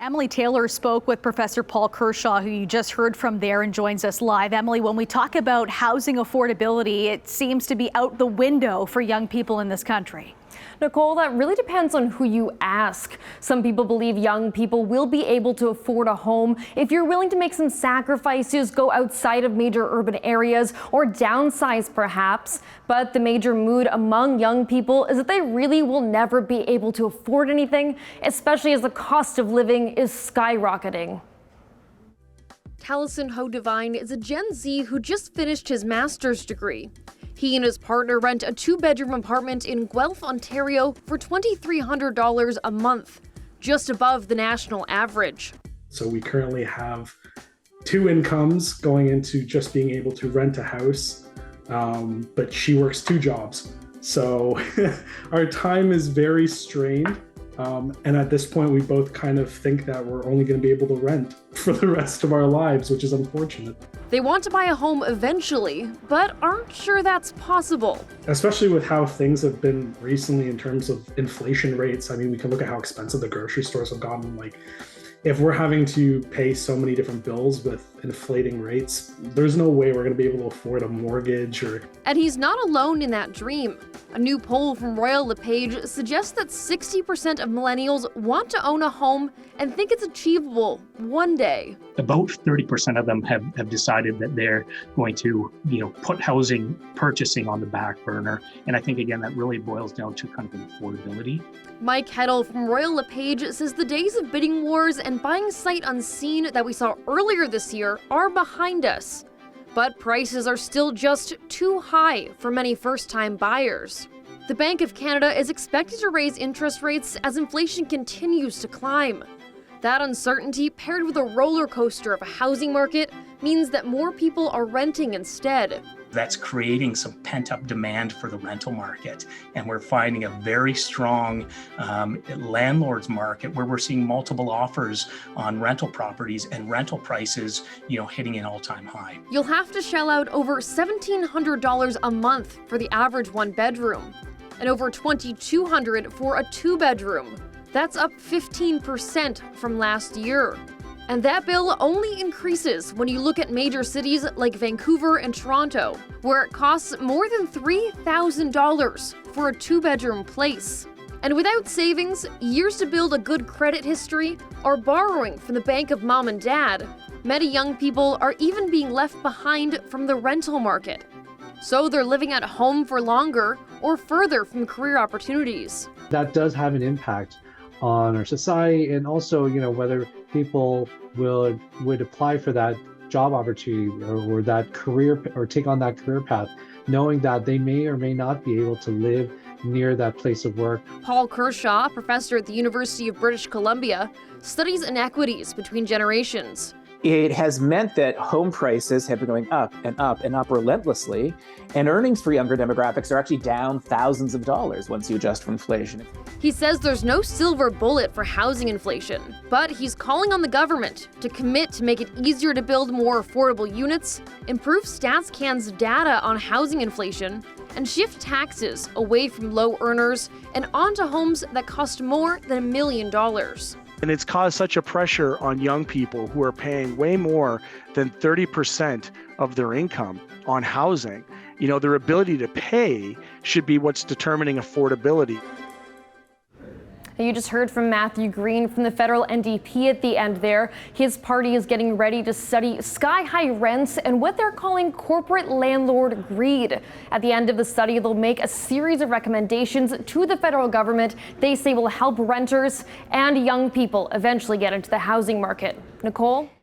Emily Tayler spoke with Professor Paul Kershaw, who you just heard from there, and joins us live. Emily, when we talk about housing affordability, it seems to be out the window for young people in this country. Nicole, that really depends on who you ask. Some people believe young people will be able to afford a home if you're willing to make some sacrifices, go outside of major urban areas, or downsize perhaps. But the major mood among young people is that they really will never be able to afford anything, especially as the cost of living is skyrocketing. Taliesin Ho Divine is a Gen Z who just finished his master's degree. He and his partner rent a 2-bedroom apartment in Guelph, Ontario for $2,300 a month, just above the national average. So we currently have 2 incomes going into just being able to rent a house, but she works 2 jobs. So our time is very strained. And at this point, we both kind of think that we're only going to be able to rent for the rest of our lives, which is unfortunate. They want to buy a home eventually, but aren't sure that's possible. Especially with how things have been recently in terms of inflation rates. I mean, we can look at how expensive the grocery stores have gotten. Like, if we're having to pay so many different bills with inflating rates, there's no way we're going to be able to afford a mortgage or... And he's not alone in that dream. A new poll from Royal LePage suggests that 60% of millennials want to own a home and think it's achievable one day. About 30% of them have decided that they're going to, put housing purchasing on the back burner. And I think, again, that really boils down to kind of an affordability. Mike Heddle from Royal LePage says the days of bidding wars and buying sight unseen that we saw earlier this year are behind us. But prices are still just too high for many first-time buyers. The Bank of Canada is expected to raise interest rates as inflation continues to climb. That uncertainty, paired with a roller coaster of a housing market, means that more people are renting instead. That's creating some pent-up demand for the rental market. And we're finding a very strong landlord's market where we're seeing multiple offers on rental properties and rental prices, hitting an all-time high. You'll have to shell out over $1,700 a month for the average 1-bedroom and over $2,200 for a 2-bedroom. That's up 15% from last year. And that bill only increases when you look at major cities like Vancouver and Toronto, where it costs more than $3,000 for a 2-bedroom place. And without savings, years to build a good credit history, or borrowing from the bank of mom and dad, many young people are even being left behind from the rental market. So they're living at home for longer or further from career opportunities. That does have an impact on our society, and also, whether people would apply for that job opportunity or that career, or take on that career path, knowing that they may or may not be able to live near that place of work. Paul Kershaw, professor at the University of British Columbia, studies inequities between generations. It has meant that home prices have been going up and up and up relentlessly, and earnings for younger demographics are actually down thousands of dollars once you adjust for inflation. He says there's no silver bullet for housing inflation, but he's calling on the government to commit to make it easier to build more affordable units, improve StatsCan's data on housing inflation, and shift taxes away from low earners and onto homes that cost more than $1 million. And it's caused such a pressure on young people who are paying way more than 30% of their income on housing. Their ability to pay should be what's determining affordability. You just heard from Matthew Green from the federal NDP at the end there. His party is getting ready to study sky-high rents and what they're calling corporate landlord greed. At the end of the study, they'll make a series of recommendations to the federal government they say will help renters and young people eventually get into the housing market. Nicole?